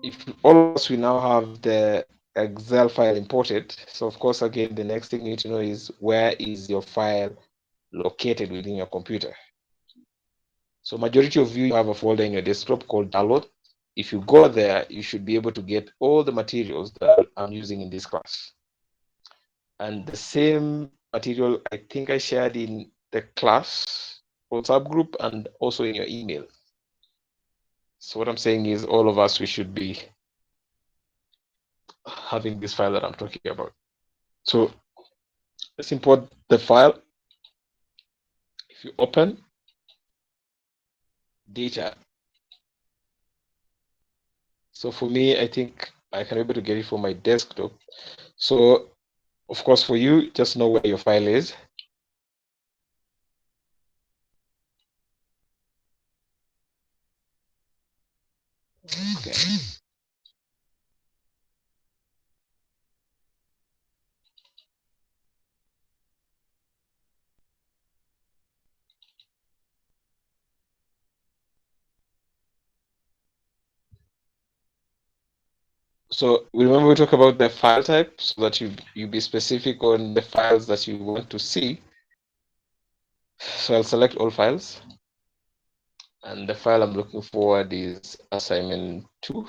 if all of us, we now have the Excel file imported. So of course, again, the next thing you need to know is where is your file located within your computer. So majority of you have a folder in your desktop called download. If you go there, you should be able to get all the materials that I'm using in this class. And the same material I think I shared in the class WhatsApp group and also in your email. So what I'm saying is all of us, we should be having this file that I'm talking about. So let's import the file. If you open data, so for me, I think I can be able to get it from my desktop. So of course, for you, just know where your file is. Okay. So remember we talk about the file type so that you be specific on the files that you want to see. So I'll select all files. And the file I'm looking for is assignment 2.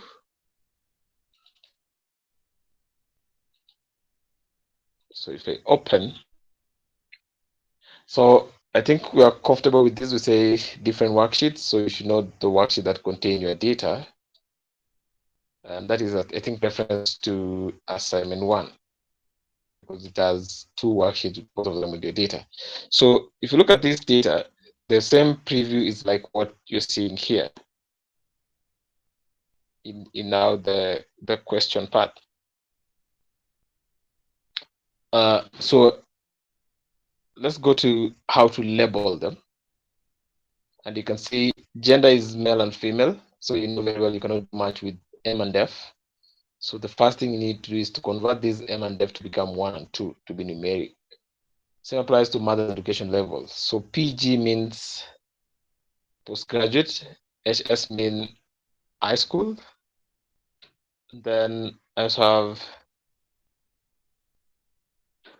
So if I open, so I think we are comfortable with this. We say different worksheets. So you should know the worksheet that contain your data. And that is, I think, reference to assignment 1, because it has 2 worksheets, both of them with your data. So if you look at this data, the same preview is like what you're seeing here in now the question part. So let's go to how to label them. And you can see gender is male and female. So you know very well you cannot match with M and F. So the first thing you need to do is to convert these M and F to become 1 and 2 to be numeric. Same applies to mother education levels. So PG means postgraduate, HS means high school. Then I also have,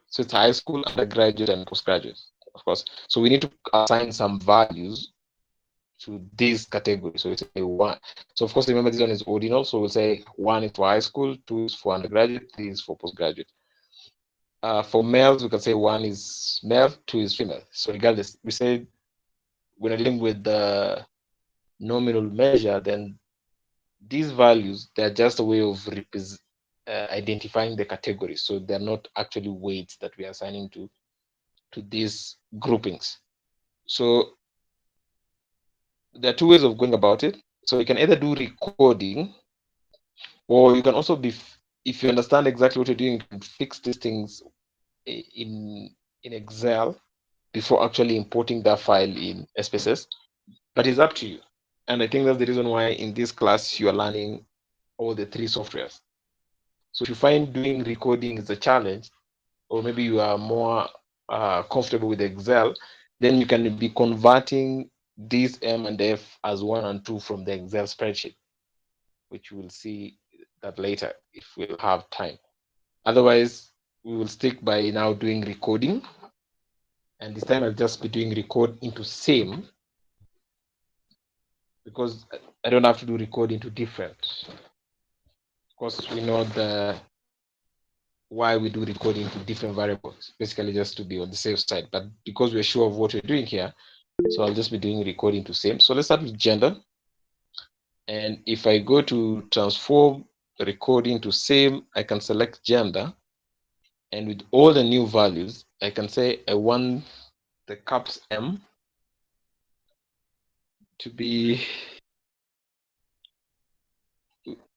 so it's high school, undergraduate, and postgraduate, of course. So we need to assign some values to these categories. So it's a 1. So of course, remember this one is ordinal. So we'll say 1 is for high school, 2 is for undergraduate, 3 is for postgraduate. For males, we can say 1 is male, 2 is female. So regardless, we say when we're dealing with the nominal measure, then these values, they're just a way of identifying the categories. So they're not actually weights that we are assigning to these groupings. So there are 2 ways of going about it. So you can either do recording, or you can also be, if you understand exactly what you're doing, you can fix these things in Excel before actually importing that file in Spss. But it's up to you. And I think that's the reason why in this class you are learning all the 3 softwares. So if you find doing recording is a challenge, or maybe you are more comfortable with Excel, then you can be converting these M and F as 1 and 2 from the Excel spreadsheet, which we'll see that later if we'll have time. Otherwise, we will stick by now doing recording. And this time I'll just be doing record into same, because I don't have to do record into different. Of course, we know why we do recording into different variables, basically just to be on the safe side. But because we're sure of what we're doing here, so I'll just be doing recording to same. So let's start with gender. And if I go to transform recording to same, I can select gender. And with all the new values, I can say I want the caps M to be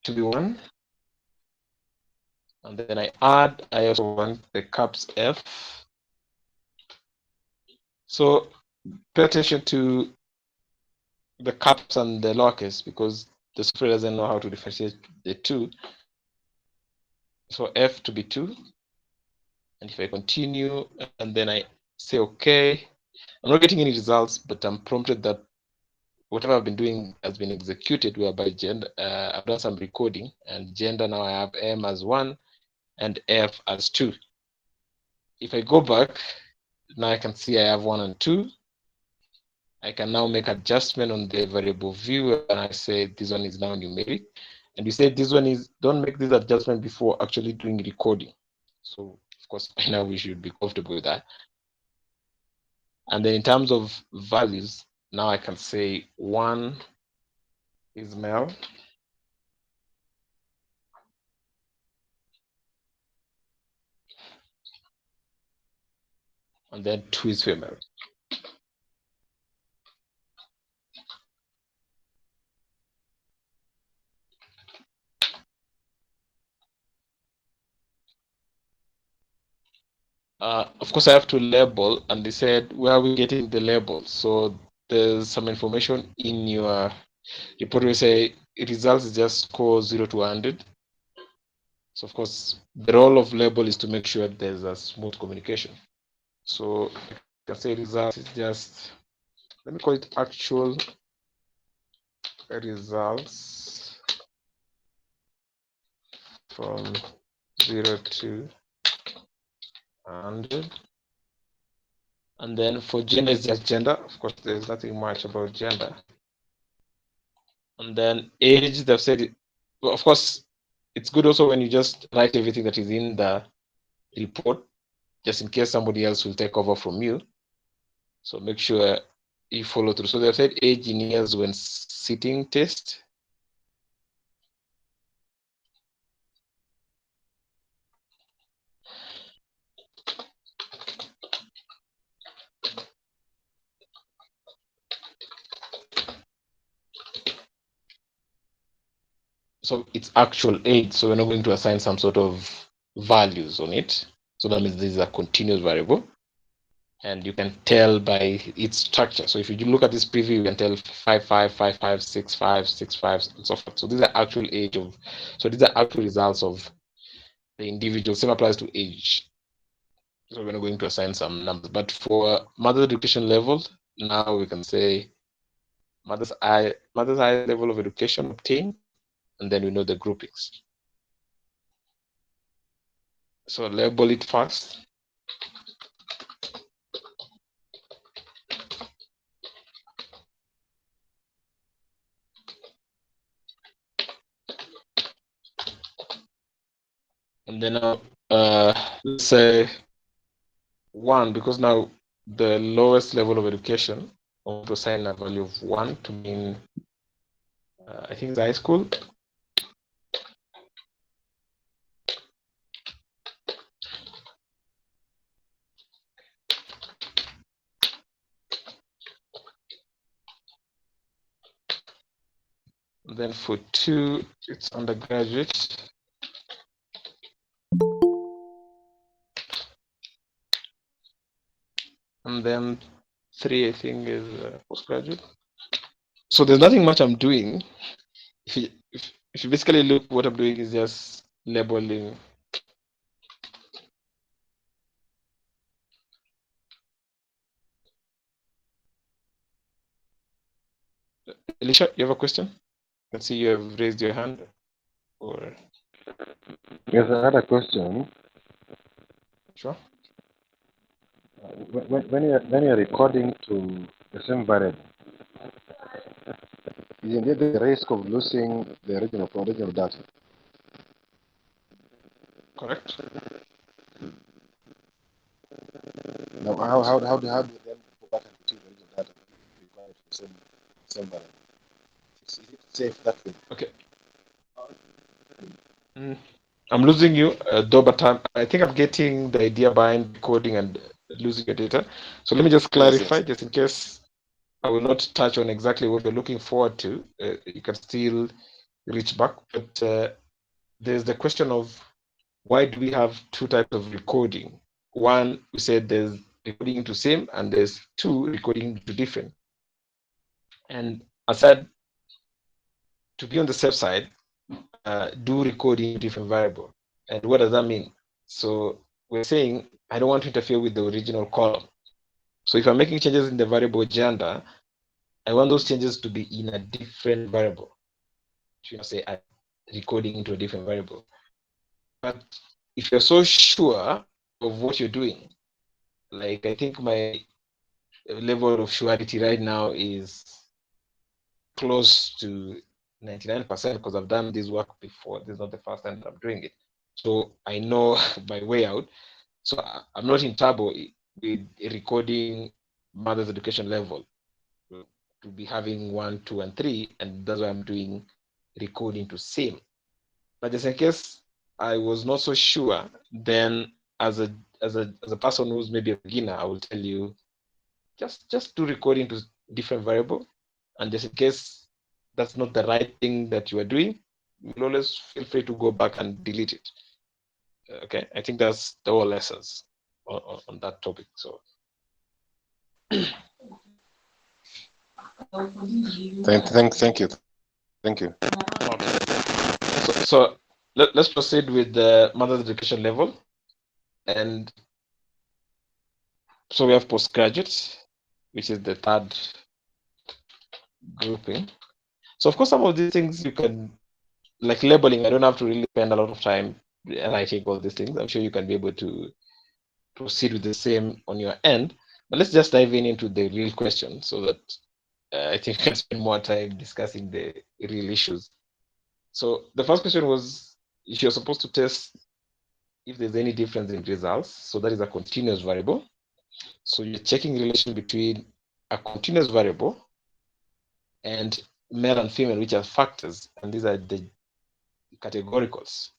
1. And then I also want the caps F. So pay attention to the caps and the lowercase, because the software doesn't know how to differentiate the 2. So F to be 2. And if I continue and then I say OK, I'm not getting any results, but I'm prompted that whatever I've been doing has been executed, whereby gender, I've done some recoding, and gender now I have M as 1 and F as 2. If I go back, now I can see I have 1 and 2. I can now make adjustment on the variable view, and I say this one is now numeric. And you say this one is, don't make this adjustment before actually doing recording. So of course, by now we should be comfortable with that. And then in terms of values, now I can say 1 is male, and then 2 is female. Of course, I have to label, and they said, where are we getting the label? So there's some information in your report where say results is just score 0 to 100. So of course, the role of label is to make sure there's a smooth communication. So I can say results is just, let me call it actual results from 0 to 100. And then for gender, it's just gender. Of course, there's nothing much about gender. And then age, they've said it. Well, of course, it's good also when you just write everything that is in the report, just in case somebody else will take over from you. So make sure you follow through. So they've said age in years when sitting test. So it's actual age. So we're not going to assign some sort of values on it. So that means this is a continuous variable. And you can tell by its structure. So if you look at this preview, you can tell 5, 5, 5, 5, 6, 5, 6, 5, and so forth. So these are actual age of, so these are actual results of the individual. Same applies to age. So we're not going to assign some numbers. But for mother education level, now we can say mother's eye level of education obtained, and then we know the groupings. So label it first. And then let's say 1, because now the lowest level of education, I want to assign a value of 1 to mean, I think it's high school. And then for 2, it's undergraduate. And then 3, I think, is postgraduate. So there's nothing much I'm doing. If you basically look, what I'm doing is just labeling. Elisha, you have a question? I can see you have raised your hand. Or Yes, I had a question. sure. When you're recording to the same variable, isn't there the risk of losing the original data? Correct. Now, how do you then go back and retrieve the original data if you record it to the same variable? Is it safe that way? Okay. I'm losing you, though, but I think I'm getting the idea behind coding and losing your data. So let me just clarify, Yes. just in case I will not touch on exactly what you're looking forward to. You can still reach back, but there's the question of why do we have 2 types of recording? One, we said there's recording into same, and there's 2 recording into different. And I said, to be on the safe side, do recording different variable. And what does that mean? So we're saying I don't want to interfere with the original column. So if I'm making changes in the variable gender, I want those changes to be in a different variable. Say I'm recoding into a different variable. But if you're so sure of what you're doing, like I think my level of surety right now is close to 99% because I've done this work before. This is not the first time that I'm doing it. So I know my way out. So I'm not in trouble with recording mother's education level to be having 1, 2, and 3, and that's why I'm doing recording to same. But just in case I was not so sure, then as a person who's maybe a beginner, I will tell you just do recording to different variable, and just in case that's not the right thing that you are doing, you'll always feel free to go back and delete it. Okay, I think that's the whole lessons on that topic. So thank you. okay, so let's proceed with the mother's education level, and so we have postgraduate, which is the third grouping. So of course, some of these things you can like labeling. I don't have to really spend a lot of time writing all these things. I'm sure you can be able to proceed with the same on your end. But let's just dive into the real question so that I think we can spend more time discussing the real issues. So the first question was if you're supposed to test if there's any difference in results. So that is a continuous variable. So you're checking relation between a continuous variable and male and female, which are factors, and these are the categoricals.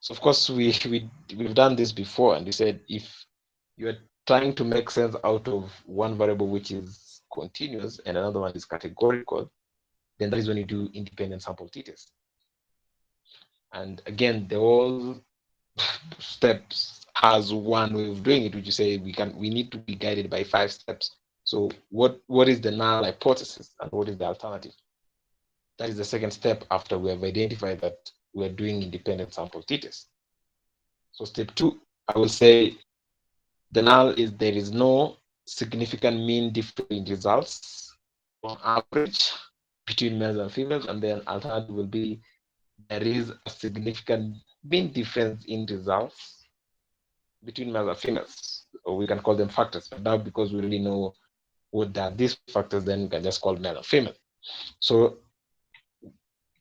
So of course we've done this before, and we said if you're trying to make sense out of one variable which is continuous and another one is categorical, then that is when you do independent sample t-test. And again, the whole steps has one way of doing it, which you say we need to be guided by 5 steps. So what is the null hypothesis and what is the alternative? That is the second step after we have identified that we're doing independent sample t-test. So step 2, I will say the null is there is no significant mean difference in results on average between males and females, and then alternative will be there is a significant mean difference in results between males and females, or we can call them factors. But now, because we really know what are these factors, then we can just call male and female. So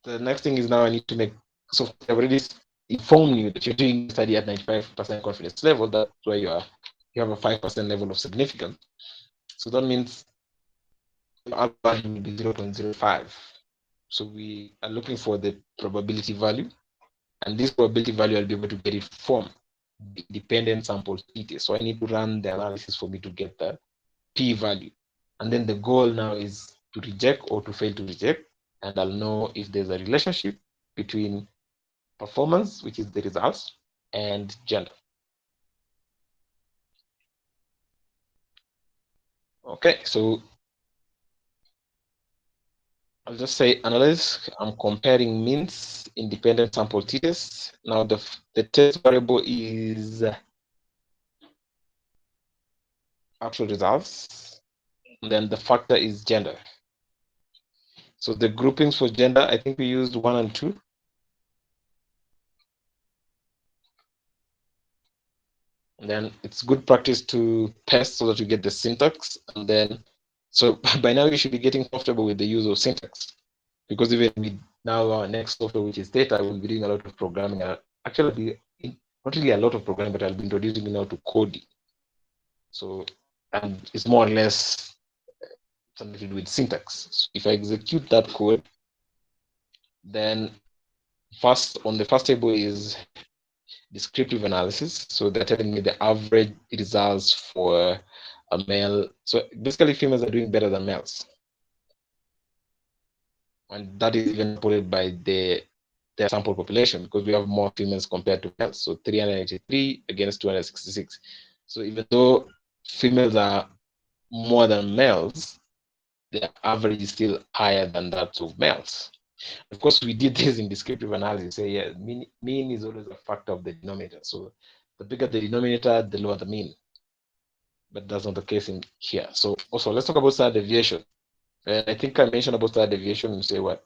the next thing is now I need to make. So I've already informed you that you're doing the study at 95% confidence level. That's why you have a 5% level of significance. So that means the alpha value will be 0.05. So we are looking for the probability value, and this probability value I'll be able to get it from the dependent sample t-test. So I need to run the analysis for me to get the p value, and then the goal now is to reject or to fail to reject, and I'll know if there's a relationship between performance, which is the results, and gender. Okay, so I'll just say analyze. I'm comparing means, independent sample t-test. Now the test variable is actual results. And then the factor is gender. So the groupings for gender, I think we used 1 and 2. And then it's good practice to test so that you get the syntax. And then, so by now you should be getting comfortable with the use of syntax, because even with now our next software, which is data, we'll be doing a lot of programming. Actually, not really a lot of programming, but I'll be introducing you now to coding. So, and it's more or less something to do with syntax. So if I execute that code, then first on the first table is descriptive analysis. So they're telling me the average results for a male. So basically, females are doing better than males, and that is even supported by their sample population, because we have more females compared to males. So 383 against 266. So even though females are more than males, the average is still higher than that of males. Of course, we did this in descriptive analysis. So yeah, mean is always a factor of the denominator. So the bigger the denominator, the lower the mean. But that's not the case in here. So also let's talk about standard deviation. And I think I mentioned about standard deviation and say what?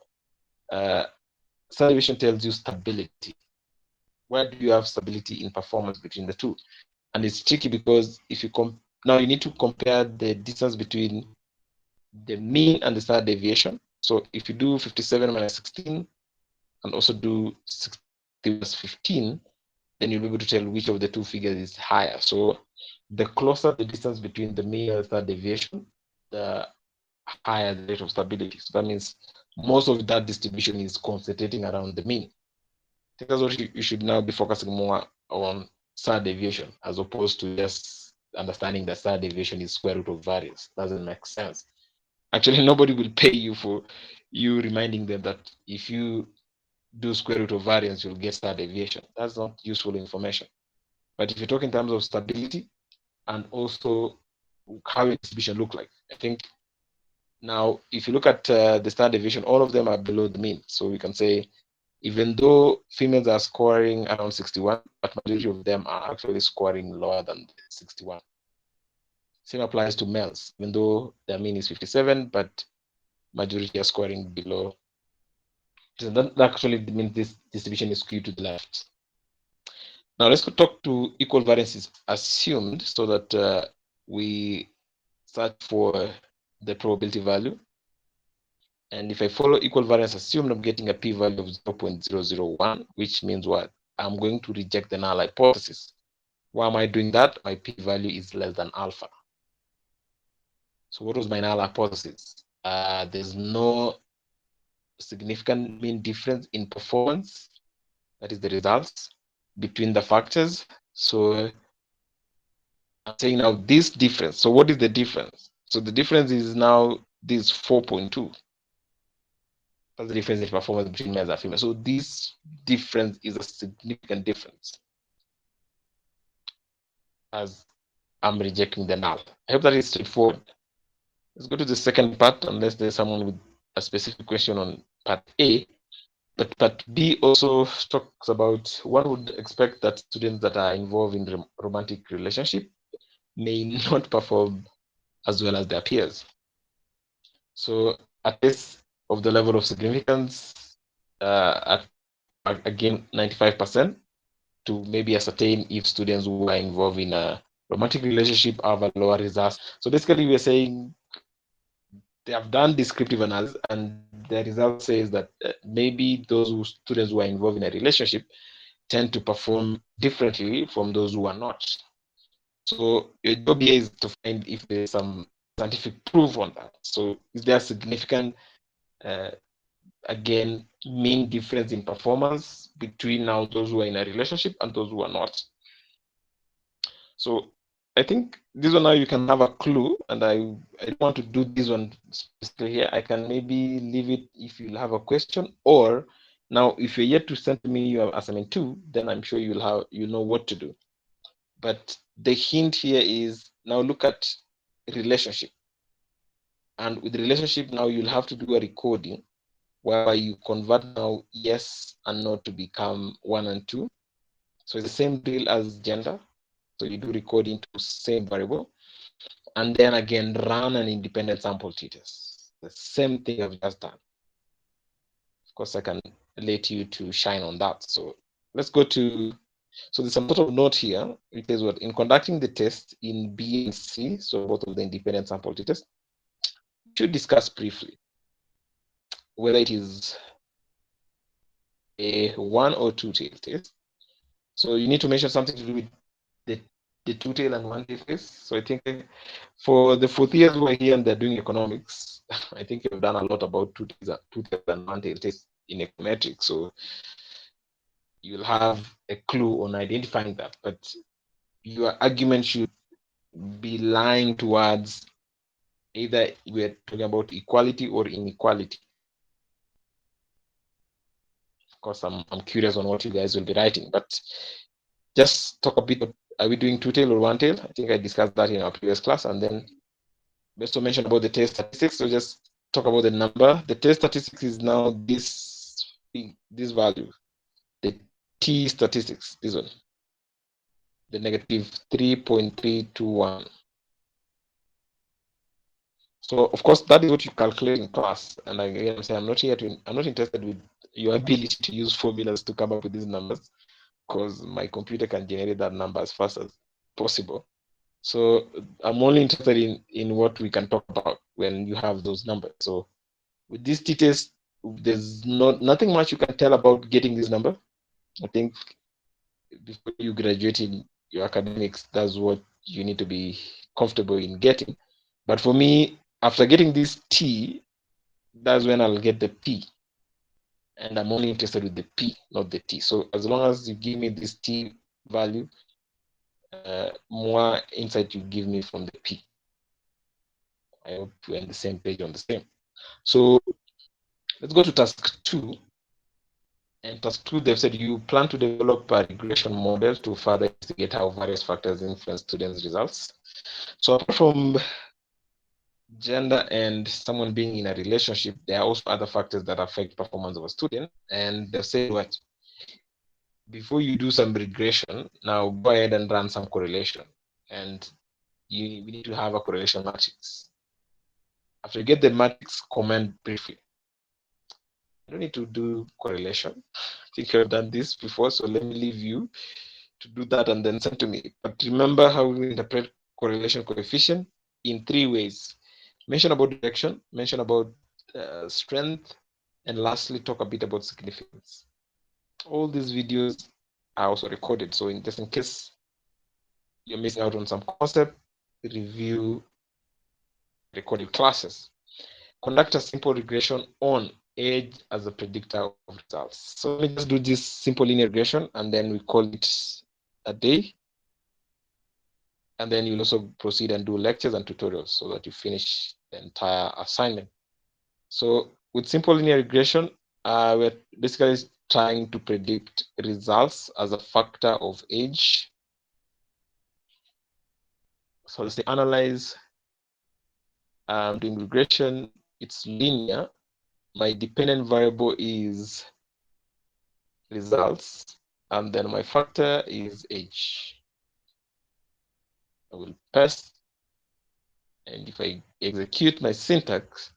Uh, Standard deviation tells you stability. Where do you have stability in performance between the two? And it's tricky because if you now you need to compare the distance between the mean and the standard deviation. So if you do 57 minus 16 and also do 60 minus 15, then you'll be able to tell which of the two figures is higher. So the closer the distance between the mean and the standard deviation, the higher the rate of stability. So that means most of that distribution is concentrating around the mean. I think that's what you should now be focusing more on standard deviation as opposed to just understanding that standard deviation is square root of variance. Doesn't make sense. Actually, nobody will pay you for you reminding them that if you do square root of variance, you'll get standard deviation. That's not useful information. But if you talk in terms of stability and also how your distribution look like, I think now if you look at the standard deviation, all of them are below the mean. So we can say even though females are scoring around 61, but majority of them are actually scoring lower than 61. Same applies to males, even though their mean is 57, but majority are scoring below. So that actually means this distribution is skewed to the left. Now let's talk to equal variance is assumed so that we search for the probability value. And if I follow equal variance assumed, I'm getting a p-value of 0.001, which means what? I'm going to reject the null hypothesis. Why am I doing that? My p-value is less than alpha. So what was my null hypothesis? There's no significant mean difference in performance, that is the results, between the factors. So I'm saying now this difference. So what is the difference? So the difference is now this 4.2. That's the difference in performance between males and females. So this difference is a significant difference as I'm rejecting the null. I hope that is straightforward. Let's go to the second part, unless there's someone with a specific question on part A. But part B also talks about one would expect that students that are involved in romantic relationship may not perform as well as their peers. So a test of the level of significance at again 95% to maybe ascertain if students who are involved in a romantic relationship have a lower results. So basically, we're saying they have done descriptive analysis, and the result says that maybe students who are involved in a relationship tend to perform differently from those who are not. So your job here is to find if there's some scientific proof on that. So is there a significant, uh, again, mean difference in performance between now those who are in a relationship and those who are not? So I think this one now you can have a clue, and I don't want to do this one specifically here. I can maybe leave it if you'll have a question, or now if you're yet to send me your assignment 2, then I'm sure you'll know what to do. But the hint here is now look at relationship. And with relationship now you'll have to do a recoding whereby you convert now yes and no to become 1 and 2. So it's the same drill as gender. So you do recording to same variable, and then again run an independent sample t-test. The same thing I've just done. Of course, I can let you to shine on that. So let's go to, so there's some sort of note here. It says what, in conducting the test in B and C, so both of the independent sample t-test, we should discuss briefly whether it is a one or two tail test. So you need to mention something to do with the, the two tail and one tail test. So I think for the fourth years who are here and they're doing economics, I think you've done a lot about two tails and one tail test in econometrics. So you'll have a clue on identifying that. But your argument should be lying towards either we're talking about equality or inequality. Of course, I'm curious on what you guys will be writing, but just talk a bit. Are we doing two tail or one tail? I think I discussed that in our previous class, and then just to mention about the test statistics. So just talk about the number. The test statistics is now this value, the t statistics. This one, the negative 3.321. So of course that is what you calculate in class. And again, I'm saying I'm not interested with your ability to use formulas to come up with these numbers, because my computer can generate that number as fast as possible. So I'm only interested in what we can talk about when you have those numbers. So with this t-test, there's nothing much you can tell about getting this number. I think before you graduate in your academics, that's what you need to be comfortable in getting. But for me, after getting this T, that's when I'll get the P. And I'm only interested with the P, not the T. So as long as you give me this T value, more insight you give me from the P. I hope we're on the same page on the same. So let's go to task 2. And task 2, they've said you plan to develop a regression model to further investigate how various factors influence students' results. So apart from gender and someone being in a relationship, there are also other factors that affect performance of a student. And they've said what? Before you do some regression, now go ahead and run some correlation. And we need to have a correlation matrix. After you get the matrix, comment briefly. You don't need to do correlation. I think you've done this before, so let me leave you to do that and then send to me. But remember how we interpret correlation coefficient in 3 ways. Mention about direction, mention about strength, and lastly, talk a bit about significance. All these videos are also recorded, so just in case you're missing out on some concept, review recorded classes. Conduct a simple regression on age as a predictor of results. So let me just do this simple linear regression and then we call it a day. And then you'll also proceed and do lectures and tutorials so that you finish the entire assignment. So with simple linear regression, we're basically trying to predict results as a factor of age. So let's say analyze, doing regression, it's linear. My dependent variable is results, and then my factor is age. I will pass, and if I execute my syntax,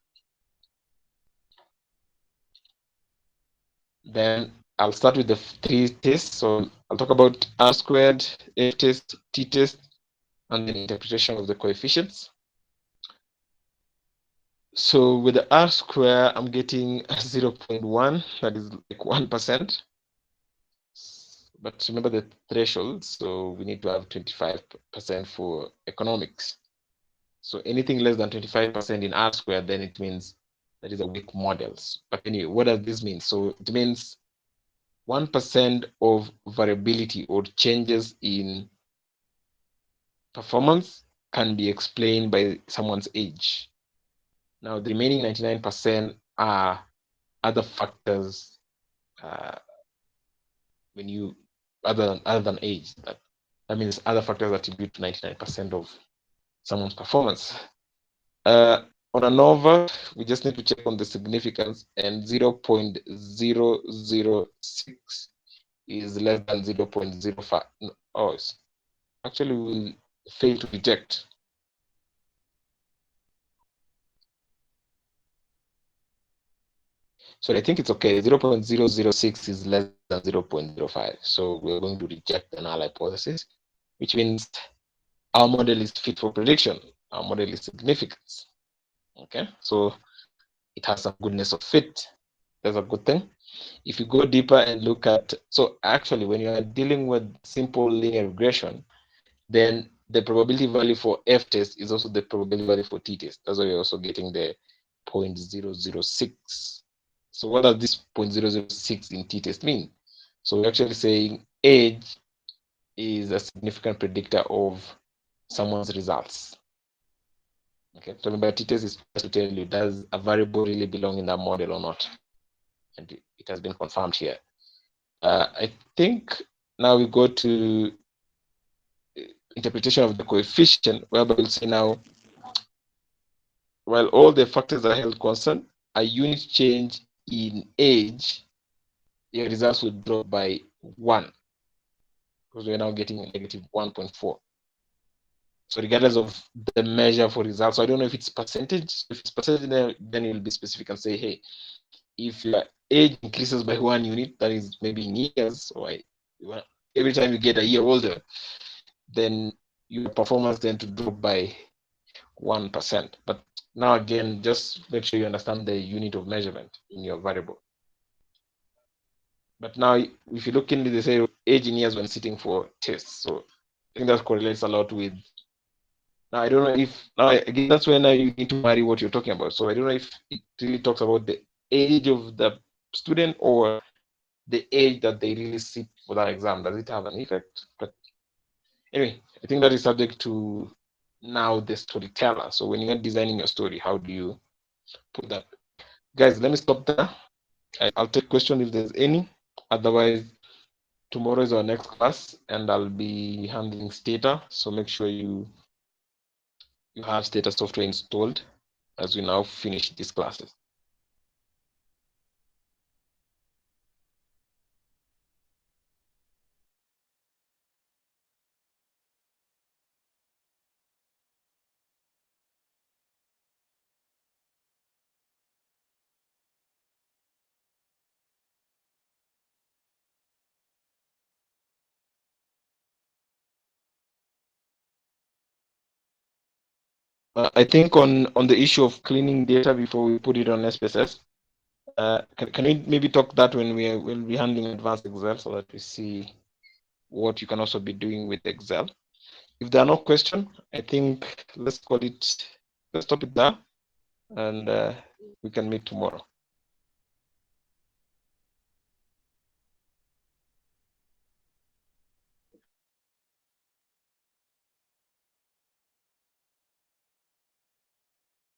then I'll start with the 3 tests. So I'll talk about R squared, F test, T test, and then interpretation of the coefficients. So with the R square, I'm getting 0.1, that is like 1%. But remember the threshold, so we need to have 25% for economics. So anything less than 25% in R squared, then it means that is a weak models. But anyway, what does this mean? So it means 1% of variability or changes in performance can be explained by someone's age. Now, the remaining 99% are other factors when you other than age. That means other factors attribute to 99% of someone's performance. On ANOVA, we just need to check on the significance, and 0.006 is less than 0.05. Oh, actually, we'll fail to detect. So I think it's okay. 0.006 is less than 0.05. So we're going to reject the null hypothesis, which means our model is fit for prediction. Our model is significance. Okay, so it has some goodness of fit. That's a good thing. If you go deeper and look at, so actually when you are dealing with simple linear regression, then the probability value for F test is also the probability value for T test. That's why you're also getting the 0.006. So what does this 0.006 in T test mean? So we're actually saying age is a significant predictor of someone's results. Okay, so remember T test is just to tell you, does a variable really belong in that model or not? And it has been confirmed here. I think now we go to interpretation of the coefficient, whereby we'll say now, while all the factors are held constant, a unit change in age, your results will drop by 1, because we're now getting a negative 1.4. So regardless of the measure for results, so I don't know if it's percentage. So if it's percentage, then you'll be specific and say, hey, if your age increases by 1 unit, that is maybe in years, or every time you get a year older, then your performance tend to drop by 1%. But now again, just make sure you understand the unit of measurement in your variable. But now, if you look into the say age in years when sitting for tests, so I think that correlates a lot with. Now I don't know if now again that's when you need to marry what you're talking about. So I don't know if it really talks about the age of the student or the age that they really sit for that exam. Does it have an effect? But anyway, I think that is subject to now the storyteller. So when you're designing your story, how do you put that? Guys, let me stop there. I'll take question if there's any. Otherwise, tomorrow is our next class, and I'll be handling Stata. So make sure you have Stata software installed as we now finish these classes. I think on the issue of cleaning data before we put it on SPSS, can we maybe talk that when we'll be handling advanced Excel so that we see what you can also be doing with Excel. If there are no questions, I think let's stop it there, and we can meet tomorrow.